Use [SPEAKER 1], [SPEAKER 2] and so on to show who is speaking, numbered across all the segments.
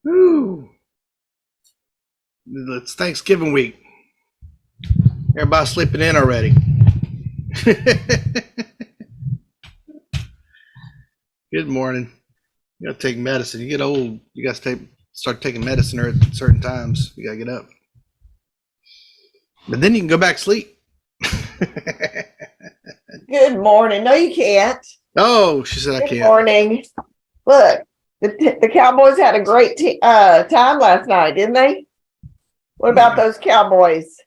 [SPEAKER 1] Woo. It's Thanksgiving week. Everybody's sleeping in already. Good morning. You gotta take medicine. You get old, you gotta start taking medicine at certain times. You gotta get up. But then you can go back to sleep.
[SPEAKER 2] Good morning. No, you can't.
[SPEAKER 1] Oh, she said I
[SPEAKER 2] Good
[SPEAKER 1] can't.
[SPEAKER 2] morning. Look, the Cowboys had a great time last night, didn't they? What about those Cowboys?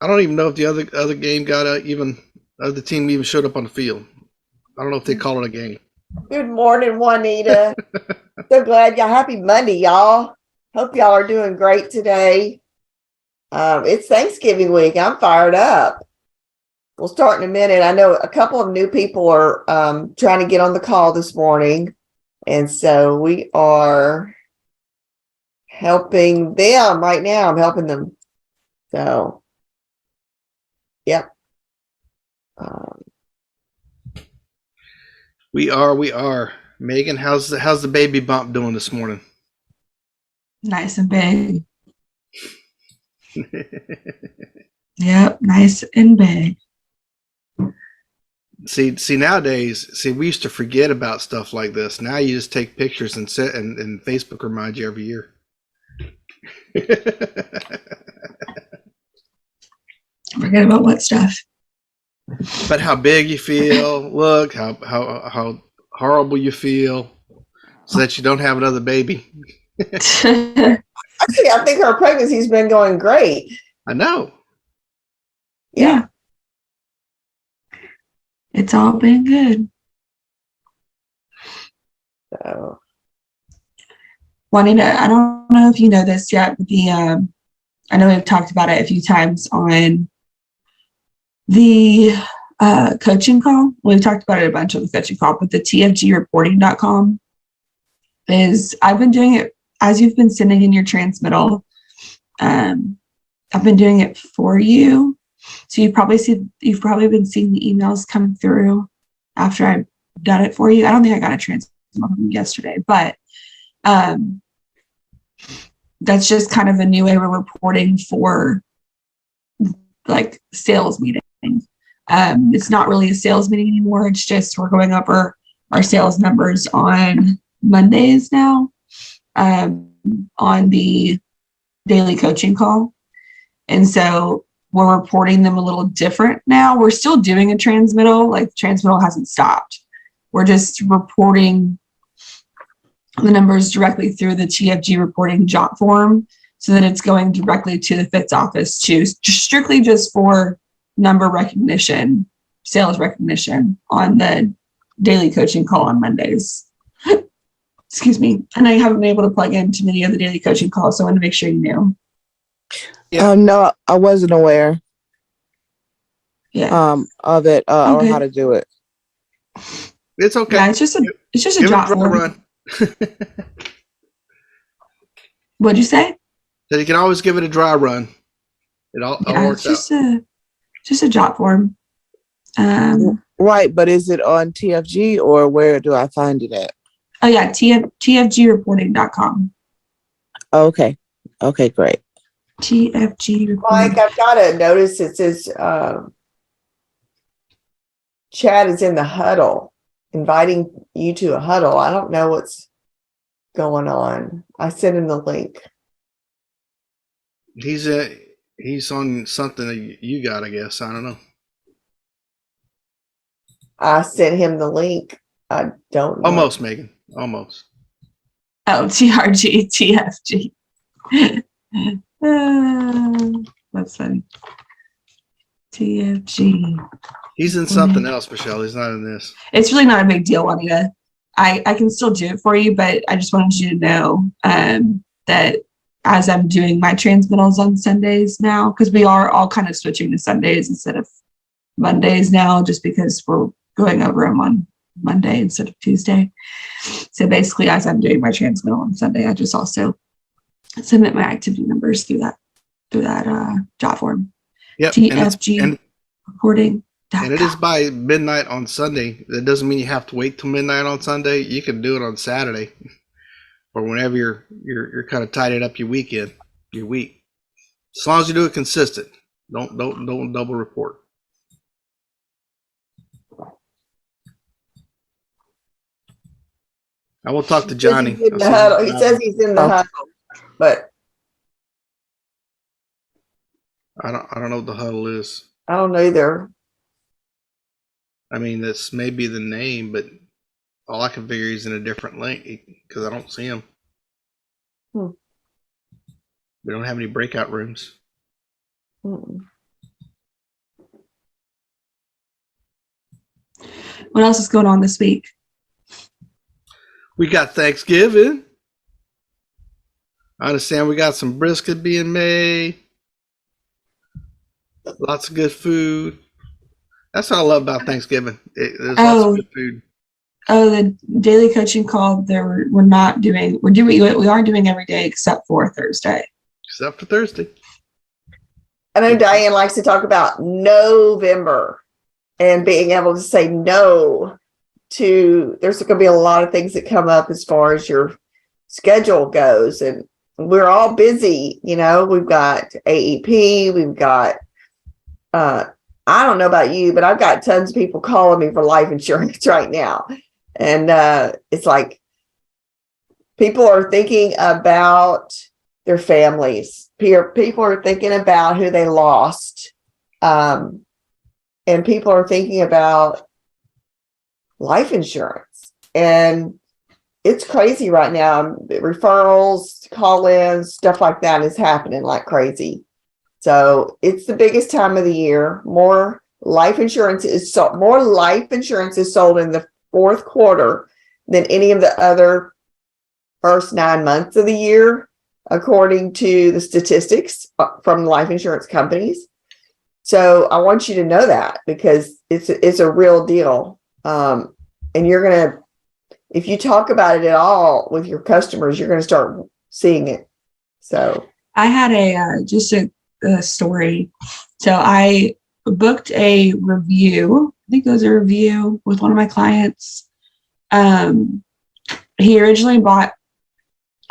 [SPEAKER 1] I don't even know if the other game got even other team even showed up on the field. I don't know if they call it a game.
[SPEAKER 2] Good morning, Juanita. So glad y'all. Happy Monday, y'all. Hope y'all are doing great today. It's Thanksgiving week. I'm fired up. We'll start in a minute. I know a couple of new people are trying to get on the call this morning. And so we are helping them right now. I'm helping them. So, yep.
[SPEAKER 1] We are. Megan, how's the baby bump doing this morning?
[SPEAKER 3] Nice and big. Yep, nice and big.
[SPEAKER 1] See nowadays, we used to forget about stuff like this. Now you just take pictures and Facebook reminds you every year.
[SPEAKER 3] Forget about what stuff?
[SPEAKER 1] But how big you feel, look, how horrible you feel, so that you don't have another baby.
[SPEAKER 2] Actually, I think her pregnancy's been going great.
[SPEAKER 1] I know.
[SPEAKER 3] Yeah. It's all been good.
[SPEAKER 2] So,
[SPEAKER 3] Juanita, I don't know if you know this yet, but I know we've talked about it a few times on the coaching call. We've talked about it a bunch on the coaching call, but the tfgreporting.com is, I've been doing it as you've been sending in your transmittal. I've been doing it for you. So you've probably been seeing the emails come through after I've done it for you. I don't think I got a transmittal from yesterday, but that's just kind of a new way we're reporting for like sales meeting. It's not really a sales meeting anymore. It's just we're going over our sales numbers on Mondays now on the daily coaching call. And so we're reporting them a little different now. We're still doing a transmittal, like transmittal hasn't stopped. We're just reporting the numbers directly through the TFG reporting jot form so that it's going directly to the FITS office to strictly just for number recognition, sales recognition on the daily coaching call on Mondays. Excuse me. And I haven't been able to plug into many of the daily coaching calls, so I wanted to make sure you knew.
[SPEAKER 4] Yeah. No, I wasn't aware.
[SPEAKER 3] Yeah.
[SPEAKER 4] Of it or how to do it.
[SPEAKER 1] It's okay.
[SPEAKER 3] Yeah, it's just a jot form.
[SPEAKER 1] Run.
[SPEAKER 3] What'd you say?
[SPEAKER 1] So you can always give it a dry run. It all works out.
[SPEAKER 3] Just a jot form.
[SPEAKER 4] Right, but is it on TFG or where do I find it at?
[SPEAKER 3] Oh yeah, tfgreporting.com.
[SPEAKER 4] Okay. Okay, great.
[SPEAKER 3] TFG reporting.
[SPEAKER 2] Mike, I've got a notice that says Chad is in the huddle, inviting you to a huddle. I don't know what's going on. I sent him the link.
[SPEAKER 1] He's on something that you got, I guess. I don't know.
[SPEAKER 2] I sent him the link. I don't know.
[SPEAKER 1] Almost, Megan. Almost.
[SPEAKER 3] Oh, TRG, TFG. That's funny. TFG.
[SPEAKER 1] He's in something else, Michelle. He's not in this.
[SPEAKER 3] It's really not a big deal, Juanita. I can still do it for you, but I just wanted you to know that as I'm doing my transmittals on Sundays now, because we are all kind of switching to Sundays instead of Mondays now, just because we're going over them on Monday instead of Tuesday. So basically, as I'm doing my transmittal on Sunday, I just also submit my activity numbers through that jot form.
[SPEAKER 1] Yep.
[SPEAKER 3] TFG reporting.
[SPEAKER 1] And it is by midnight on Sunday. That doesn't mean you have to wait till midnight on Sunday. You can do it on Saturday. or whenever you're kind of tidying up your week. As long as you do it consistent, don't double report. I will talk to Johnny.
[SPEAKER 2] He says he's in the
[SPEAKER 4] Oh.
[SPEAKER 2] huddle, but
[SPEAKER 1] I don't know what the huddle is.
[SPEAKER 2] I don't know either.
[SPEAKER 1] I mean, this may be the name, but all I can figure he's in a different link because I don't see him.
[SPEAKER 2] Hmm.
[SPEAKER 1] We don't have any breakout rooms.
[SPEAKER 2] Mm-mm.
[SPEAKER 3] What else is going on this week?
[SPEAKER 1] We got Thanksgiving. I understand we got some brisket being made. Lots of good food. That's what I love about Thanksgiving. There's lots of good food.
[SPEAKER 3] Oh, the daily coaching call. We are doing every day except for Thursday.
[SPEAKER 1] Except for Thursday.
[SPEAKER 2] I know Diane likes to talk about November and being able to say no to, there's going to be a lot of things that come up as far as your schedule goes. And we're all busy. You know, we've got AEP, we've got, I don't know about you, but I've got tons of people calling me for life insurance right now. And it's like people are thinking about their families. People are thinking about who they lost. And people are thinking about life insurance. And it's crazy right now. Referrals, call-ins, stuff like that is happening like crazy. So it's the biggest time of the year. More life insurance is sold in the fourth quarter than any of the other first 9 months of the year, according to the statistics from life insurance companies. So I want you to know that because it's a real deal. And you're going to, if you talk about it at all with your customers, you're going to start seeing it. So
[SPEAKER 3] I had a story. So I booked a review. I think it was a review with one of my clients. He originally bought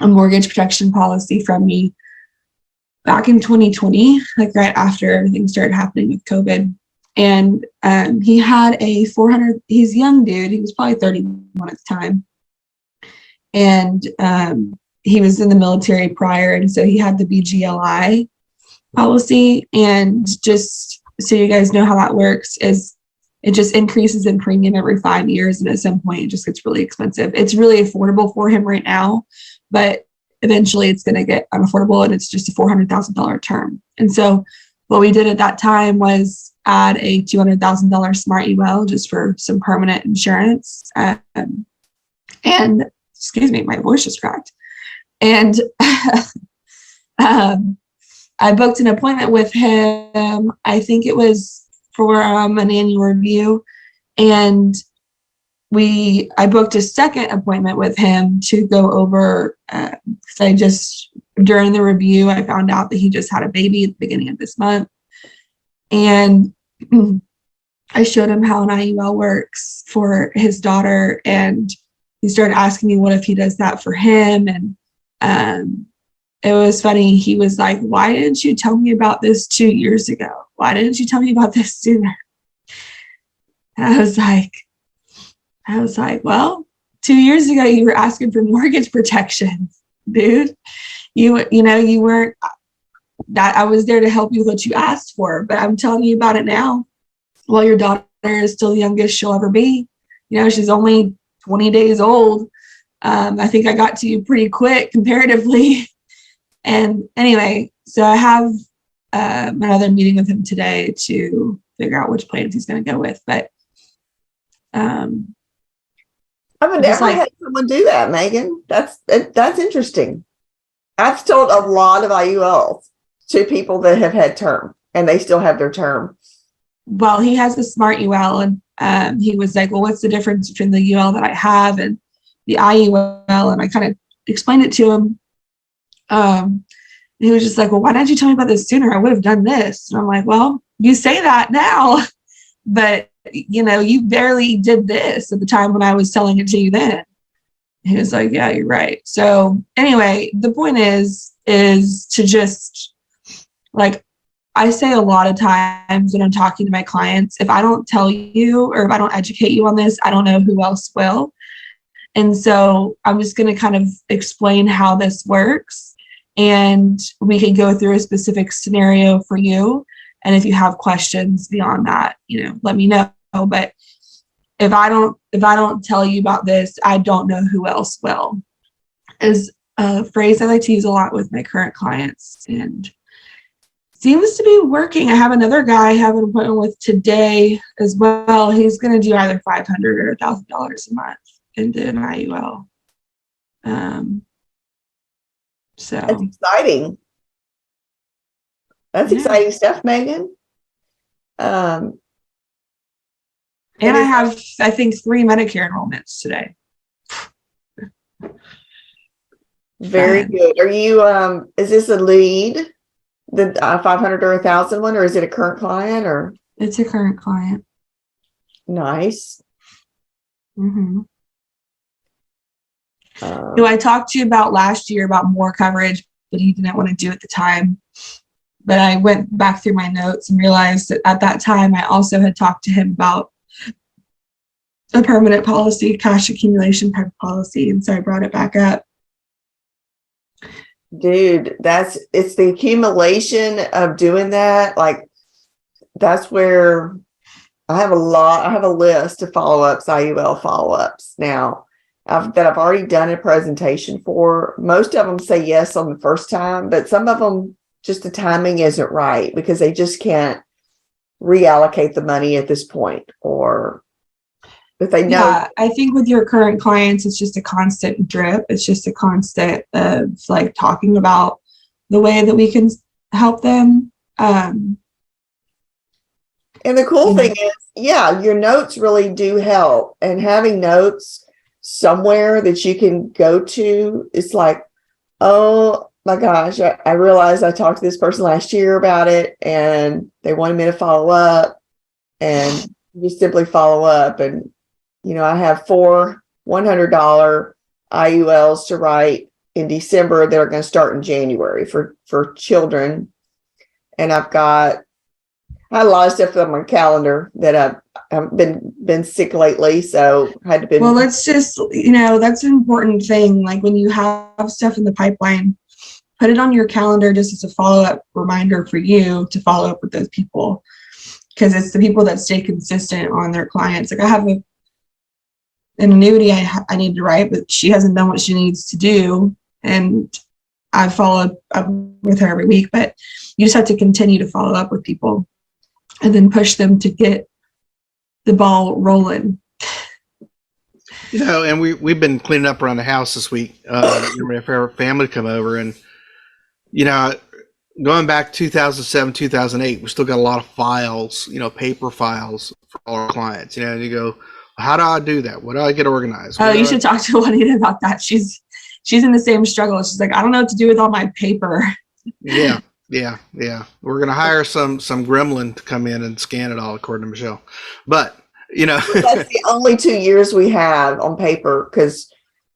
[SPEAKER 3] a mortgage protection policy from me back in 2020, like right after everything started happening with COVID. And he had a 400, he's a young dude. He was probably 31 at the time. And he was in the military prior. And so he had the BGLI policy. And just so you guys know how that works is it just increases in premium every 5 years. And at some point it just gets really expensive. It's really affordable for him right now, but eventually it's going to get unaffordable and it's just a $400,000 term. And so what we did at that time was add a $200,000 smart UL just for some permanent insurance. And excuse me, my voice just cracked. And I booked an appointment with him. I think it was for an annual review. And I booked a second appointment with him to go over, during the review, I found out that he just had a baby at the beginning of this month. And I showed him how an IUL works for his daughter. And he started asking me, what if he does that for him? And it was funny. He was like, why didn't you tell me about this 2 years ago? Why didn't you tell me about this sooner? And I was like, well, 2 years ago, you were asking for mortgage protection, dude. You weren't that. I was there to help you with what you asked for, but I'm telling you about it now. Well, your daughter is still the youngest she'll ever be. You know, she's only 20 days old. I think I got to you pretty quick comparatively. And anyway, so I have another meeting with him today to figure out which plans he's going to go with. But
[SPEAKER 2] I've never had someone do that, Megan. That's interesting. I've told a lot of IULs to people that have had term and they still have their term.
[SPEAKER 3] Well, he has a smart UL and he was like, well, what's the difference between the UL that I have and the IUL? And I kind of explained it to him. He was just like, well, why didn't you tell me about this sooner? I would have done this. And I'm like, well, you say that now, but you barely did this at the time when I was telling it to you then. He was like, yeah, you're right. So anyway, the point is to just like, I say a lot of times when I'm talking to my clients, if I don't tell you or if I don't educate you on this, I don't know who else will. And so I'm just going to kind of explain how this works. And we can go through a specific scenario for you. And if you have questions beyond that, let me know. But if I don't tell you about this, I don't know who else will. Is a phrase I like to use a lot with my current clients, and seems to be working. I have another guy I have an appointment with today as well. He's going to do either $500 or $1,000 a month into an IUL. So
[SPEAKER 2] That's exciting. That's
[SPEAKER 3] Yeah.
[SPEAKER 2] exciting stuff, Megan.
[SPEAKER 3] And I have, I think, 3 Medicare enrollments today.
[SPEAKER 2] Very good. Are you, is this a lead, the 500 or 1,000 one, or is it a current client or?
[SPEAKER 3] It's a current client.
[SPEAKER 2] Nice.
[SPEAKER 3] Mm-hmm. Who I talked to you about last year about more coverage, but he didn't want to do it at the time. But I went back through my notes and realized that at that time, I also had talked to him about a permanent policy, cash accumulation type of policy. And so I brought it back up.
[SPEAKER 2] Dude, it's the accumulation of doing that. Like, that's where I have a list of follow-ups, IUL follow-ups now that I've already done a presentation for. Most of them say yes on the first time, but some of them just the timing isn't right because they just can't reallocate the money at this point, or if they know.
[SPEAKER 3] Yeah, I think with your current clients, it's just a constant drip. It's just a constant of like talking about the way that we can help them.
[SPEAKER 2] And the cool thing is, yeah, your notes really do help. And having notes somewhere that you can go to, it's like, oh my gosh, I realized I talked to this person last year about it and they wanted me to follow up, and you simply follow up. And, I have 4 $100 IULs to write in December that are going to start in January for children. And I had a lot of stuff on my calendar that I've been sick lately, so I had to
[SPEAKER 3] Well, let's just, that's an important thing. Like when you have stuff in the pipeline, put it on your calendar just as a follow-up reminder for you to follow up with those people, because it's the people that stay consistent on their clients. Like I have an annuity I need to write, but she hasn't done what she needs to do, and I follow up with her every week. But you just have to continue to follow up with people and then push them to get the ball rolling.
[SPEAKER 1] And we've been cleaning up around the house this week. For our family to come over, and going back 2007, 2008, we still got a lot of files, paper files for all our clients. And you go, how do I do that? What do I get organized?
[SPEAKER 3] Oh, you should talk to Juanita about that. She's in the same struggle. She's like, I don't know what to do with all my paper.
[SPEAKER 1] Yeah. We're gonna hire some gremlin to come in and scan it all, according to Michelle. But
[SPEAKER 2] that's the only 2 years we have on paper, because.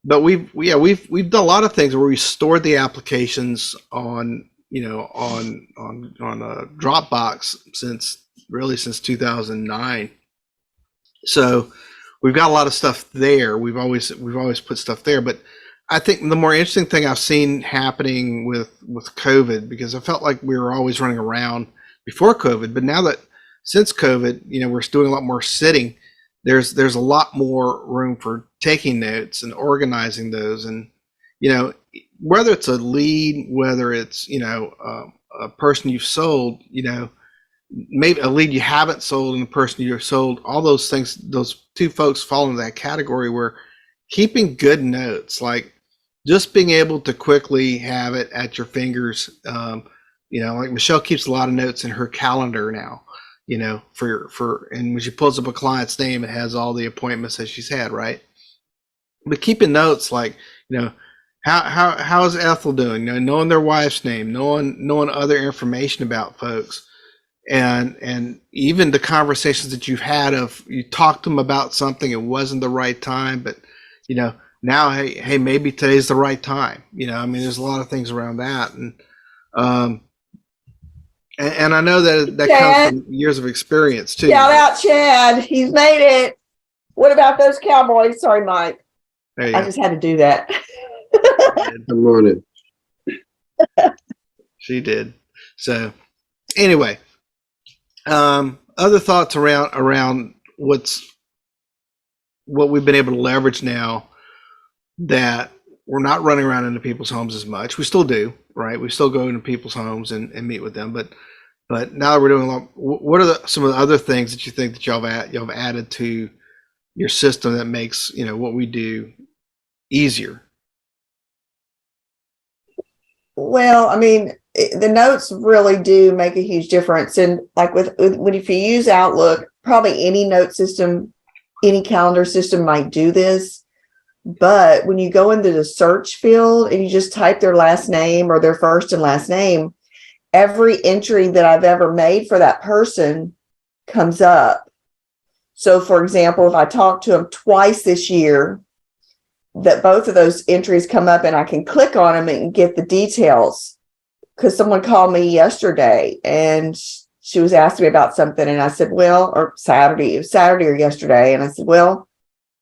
[SPEAKER 1] But we've done a lot of things where we stored the applications on a Dropbox since 2009. So we've got a lot of stuff there. We've always put stuff there. But I think the more interesting thing I've seen happening with COVID, because I felt like we were always running around before COVID, but now that since COVID, we're doing a lot more sitting. There's a lot more room for taking notes and organizing those, and whether it's a lead, whether it's a person you've sold, maybe a lead you haven't sold and the person you've sold, all those things, those two folks fall into that category where keeping good notes, like just being able to quickly have it at your fingers. Like Michelle keeps a lot of notes in her calendar now. And when she pulls up a client's name, it has all the appointments that she's had, right? But keeping notes, like, how is Ethel doing? Knowing their wife's name, knowing other information about folks, and even the conversations that you've had of you talked to them about something, it wasn't the right time, but now, hey, maybe today's the right time. I mean, there's a lot of things around that, um, and I know that comes
[SPEAKER 2] Chad,
[SPEAKER 1] from years of experience too.
[SPEAKER 2] shout out Chad. He's made it. What about those Cowboys? Sorry, Mike.
[SPEAKER 1] There you
[SPEAKER 2] I
[SPEAKER 1] go.
[SPEAKER 2] just had to do that.
[SPEAKER 5] Good morning.
[SPEAKER 1] She did. So anyway, other thoughts around what we've been able to leverage now that we're not running around into people's homes as much. We still do, right? We still go into people's homes and meet with them, but now that we're doing a lot, what are some of the other things that you think that y'all have added to your system that makes what we do easier?
[SPEAKER 2] Well, I mean, the notes really do make a huge difference. And like when if you use Outlook, probably any note system, any calendar system might do this. But when you go into the search field and you just type their last name or their first and last name, every entry that I've ever made for that person comes up. So, for example, if I talked to them twice this year, that both of those entries come up and I can click on them and get the details. Because someone called me yesterday and she was asking me about something, and I said, well, or Saturday, it was Saturday or yesterday. And I said, well,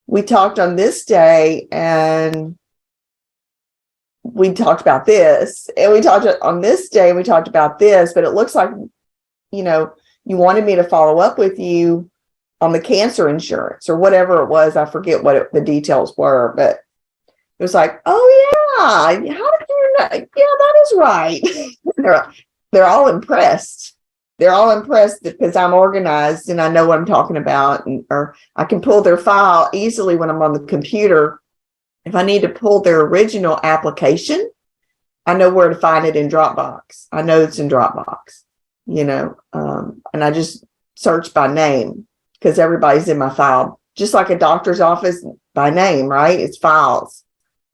[SPEAKER 2] we talked on this day and we talked about this, and we talked on this day and we talked about this, but it looks like, you wanted me to follow up with you on the cancer insurance or whatever it was. I forget what the details were, but it was like, oh yeah, how did you know? Yeah, that is right. they're all impressed. They're all impressed because I'm organized and I know what I'm talking about, or I can pull their file easily when I'm on the computer. If I need to pull their original application, I know where to find it in Dropbox. I know it's in Dropbox, and I just search by name because everybody's in my file, just like a doctor's office by name, right? It's files.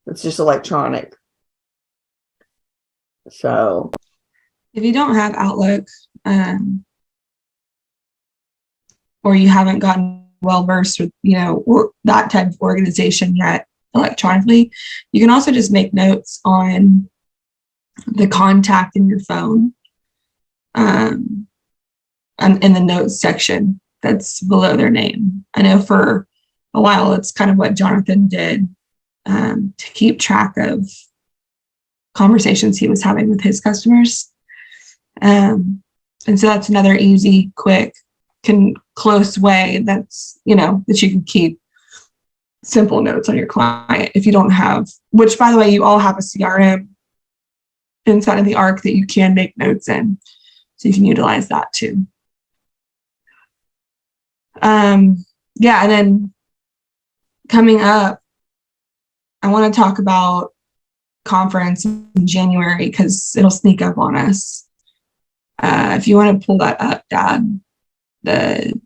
[SPEAKER 2] It's just electronic. So
[SPEAKER 3] If you don't have Outlook, or you haven't gotten well versed with, or that type of organization yet electronically, you can also just make notes on the contact in your phone, and in the notes section that's below their name. I know for a while it's kind of what Jonathan did, to keep track of conversations he was having with his customers. And so that's another easy, quick, close way that you can keep simple notes on your client if you don't have, which by the way, you all have a CRM inside of the ARC that you can make notes in. So you can utilize that too. Yeah, and then coming up, I want to talk about conference in January because it'll sneak up on us. If you want to pull that up, Dad, the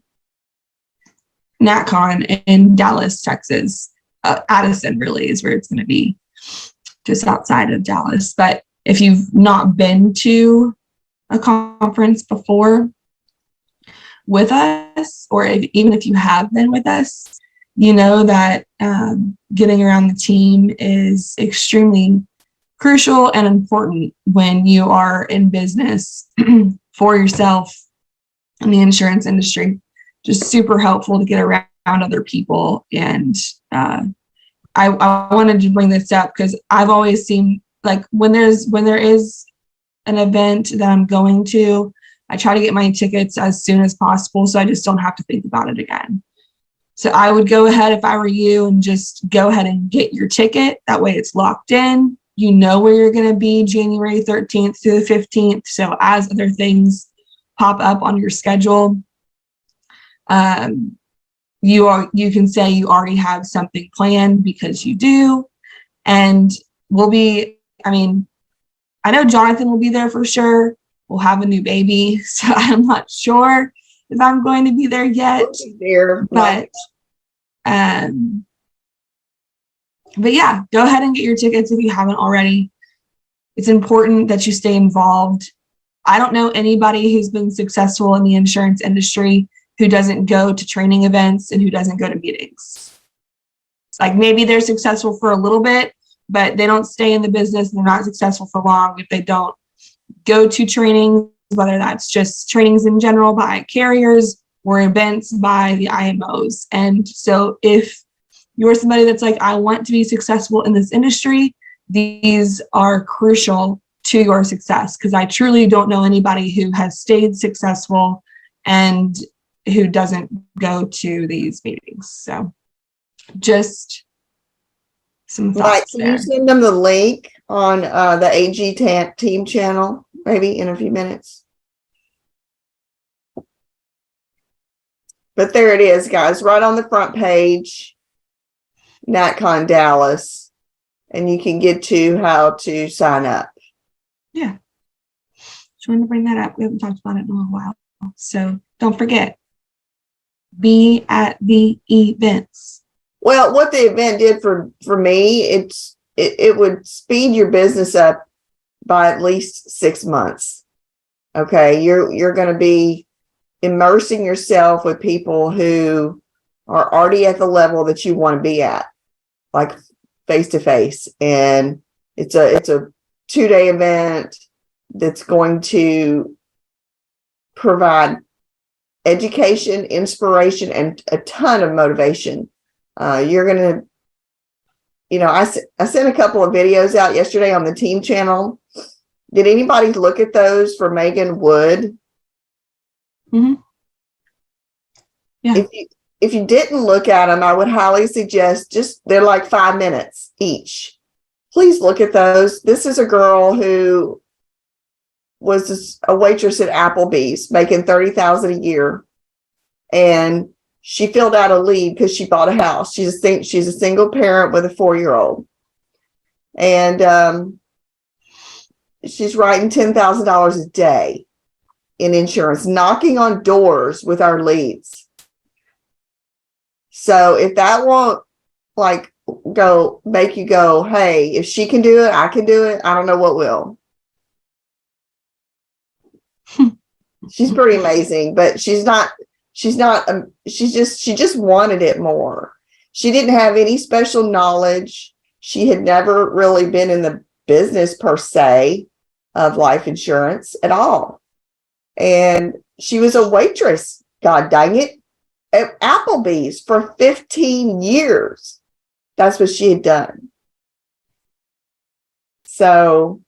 [SPEAKER 3] NatCon in Dallas, Texas, Addison really is where it's going to be, just outside of Dallas. But if you've not been to a conference before with us, or even if you have been with us, you know that getting around the team is extremely crucial and important when you are in business for yourself in the insurance industry. Just super helpful to get around other people. And I wanted to bring this up because I've always seen, like, when there is an event that I'm going to, I try to get my tickets as soon as possible so I just don't have to think about it again. So I would go ahead, if I were you, and just go ahead and get your ticket. That way it's locked in. You know where you're going to be January 13th through the 15th. So as other things pop up on your schedule, you can say you already have something planned, because you do. And I know Jonathan will be there for sure. We'll have a new baby, so I'm not sure if I'm going to be there yet. But yeah, go ahead and get your tickets if you haven't already. It's important that you stay involved. I don't know anybody who's been successful in the insurance industry who doesn't go to training events and who doesn't go to meetings. like maybe they're successful for a little bit, but they don't stay in the business and they're not successful for long if they don't go to trainings, whether that's just trainings in general by carriers or events by the IMOs. And so if you're somebody that's like, I want to be successful in this industry, these are crucial to your success, because I truly don't know anybody who has stayed successful and who doesn't go to these meetings. So just some
[SPEAKER 2] Mike,
[SPEAKER 3] thoughts
[SPEAKER 2] can
[SPEAKER 3] there.
[SPEAKER 2] you send them the link on the AG team channel, maybe in a few minutes? But there it is, guys, right on the front page, NatCon Dallas, and you can get to how to sign up.
[SPEAKER 3] Yeah. Just wanted to bring that up. We haven't talked about it in a little while. So don't forget, be at the events.
[SPEAKER 2] Well, what the event did for me, it would speed your business up by at least 6 months. Okay, you're going to be immersing yourself with people who are already at the level that you want to be at, like face to face. And it's a 2-day event that's going to provide education, inspiration, and a ton of motivation. You're going to, I sent a couple of videos out yesterday on the team channel. Did anybody look at those for Megan Wood?
[SPEAKER 3] Mm-hmm. Yeah.
[SPEAKER 2] If you didn't look at them, I would highly suggest they're like 5 minutes each. Please look at those. This is a girl who was a waitress at Applebee's making $30,000 a year. And she filled out a lead because she bought a house. She's a single parent with a 4-year-old. And she's writing $10,000 a day in insurance, knocking on doors with our leads. So if that won't make you go, hey, if she can do it, I can do it. I don't know what will. She's pretty amazing, but she just wanted it more. She didn't have any special knowledge. She had never really been in the business per se of life insurance at all. And she was a waitress, God dang it, at Applebee's for 15 years. That's what she had done. So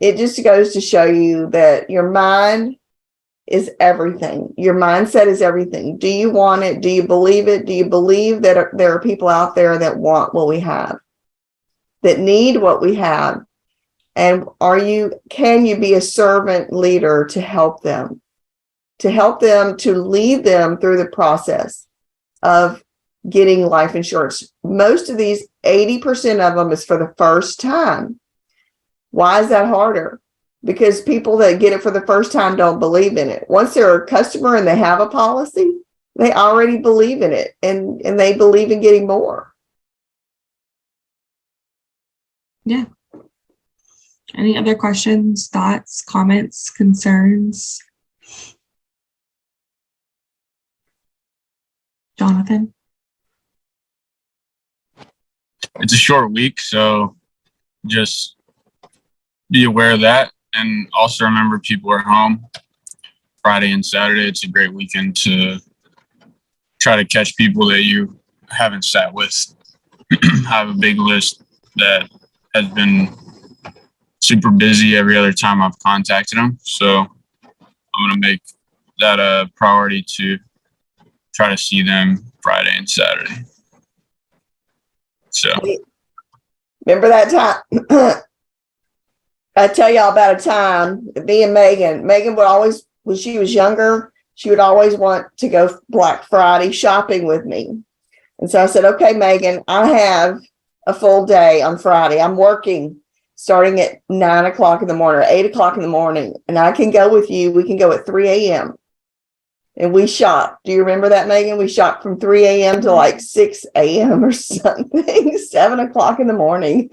[SPEAKER 2] it just goes to show you that your mind is everything. Your mindset is everything. Do you want it? Do you believe it? Do you believe that there are people out there that want what we have, that need what we have? And can you be a servant leader to help them, to lead them through the process of getting life insurance? Most of these, 80% of them is for the first time. Why is that harder? Because people that get it for the first time don't believe in it. Once they're a customer and they have a policy, they already believe in it, and they believe in getting more.
[SPEAKER 3] Yeah. Any other questions, thoughts, comments, concerns? Jonathan?
[SPEAKER 6] It's a short week, so just be aware of that. And also remember, people are home Friday and Saturday. It's a great weekend to try to catch people that you haven't sat with. I have a big list that has been super busy every other time I've contacted them. So I'm going to make that a priority to try to see them Friday and Saturday. So
[SPEAKER 2] remember that time? I tell y'all about a time, me and Megan would always, when she was younger, she would always want to go Black Friday shopping with me. And so I said, okay, Megan, I have a full day on Friday. I'm working starting at 9 o'clock in the morning or 8 o'clock in the morning, and I can go with you. We can go at 3 a.m. And we shopped. Do you remember that, Megan? We shopped from 3 a.m. to like 6 a.m. or something, 7 o'clock in the morning.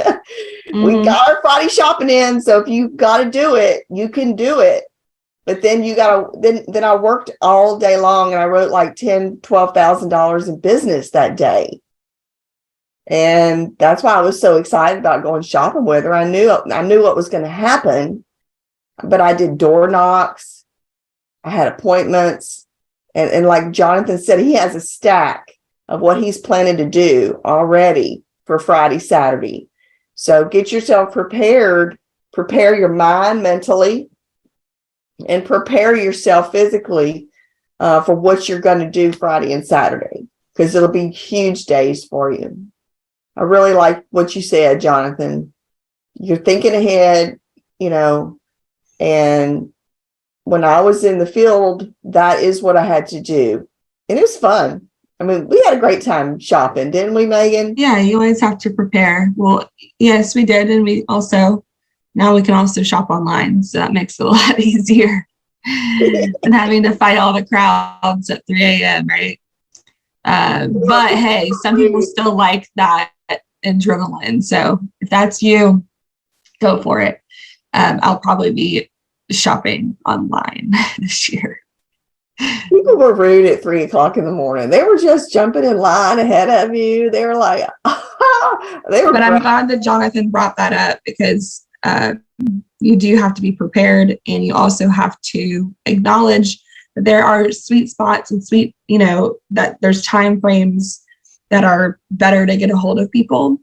[SPEAKER 2] We got our Friday shopping in. So if you got to do it, you can do it. But then then I worked all day long, and I wrote like $10,000, $12,000 in business that day. And that's why I was so excited about going shopping with her. I knew what was going to happen, but I did door knocks. I had appointments. And like Jonathan said, he has a stack of what he's planning to do already for Friday, Saturday. So get yourself prepared, prepare your mind mentally, and prepare yourself physically for what you're going to do Friday and Saturday, because it'll be huge days for you. I really like what you said, Jonathan. You're thinking ahead, and when I was in the field, that is what I had to do. And it was fun. I mean, we had a great time shopping, didn't we, Megan?
[SPEAKER 3] Yeah, you always have to prepare. Well, yes, we did. And now we can also shop online. So that makes it a lot easier than having to fight all the crowds at 3 a.m., right? But hey, some people still like that adrenaline. So if that's you, go for it. I'll probably be shopping online this year.
[SPEAKER 2] People were rude at 3 o'clock in the morning. They were just jumping in line ahead of you. They were like,
[SPEAKER 3] But I'm glad that Jonathan brought that up, because you do have to be prepared, and you also have to acknowledge that there are sweet spots and that there's time frames that are better to get a hold of people.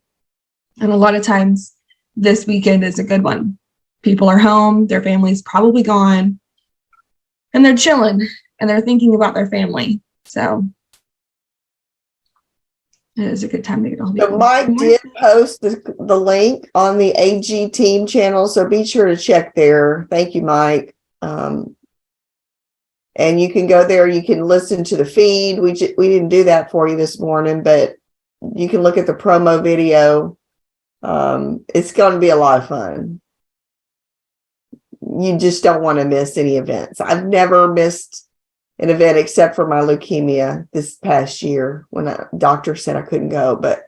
[SPEAKER 3] And a lot of times this weekend is a good one. People are home, their family's probably gone, and they're chilling and they're thinking about their family. So it is a good time to get a hold of people.
[SPEAKER 2] So Mike did post the link on the AG team channel, so be sure to check there. Thank you, Mike. And you can go there. You can listen to the feed. We didn't do that for you this morning, but you can look at the promo video. It's going to be a lot of fun. You just don't want to miss any events. I've never missed an event except for my leukemia this past year when a doctor said I couldn't go, but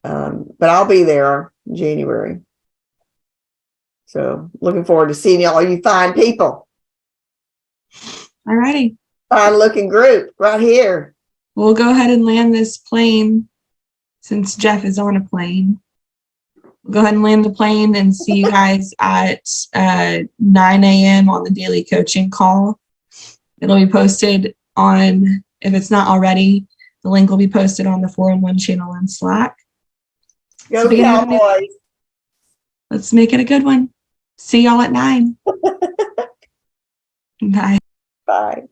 [SPEAKER 2] I'll be there in January. So looking forward to seeing all you fine people.
[SPEAKER 3] All righty.
[SPEAKER 2] Fine looking group right here.
[SPEAKER 3] We'll go ahead and land this plane since Jeff is on a plane. We'll go ahead and land the plane and see you guys at 9 a.m. on the daily coaching call. It'll be posted on, if it's not already, the link will be posted on the 4-in-1 channel in Slack.
[SPEAKER 2] Go Cowboys.
[SPEAKER 3] Let's make it a good one. See y'all at 9. Bye.
[SPEAKER 2] Bye.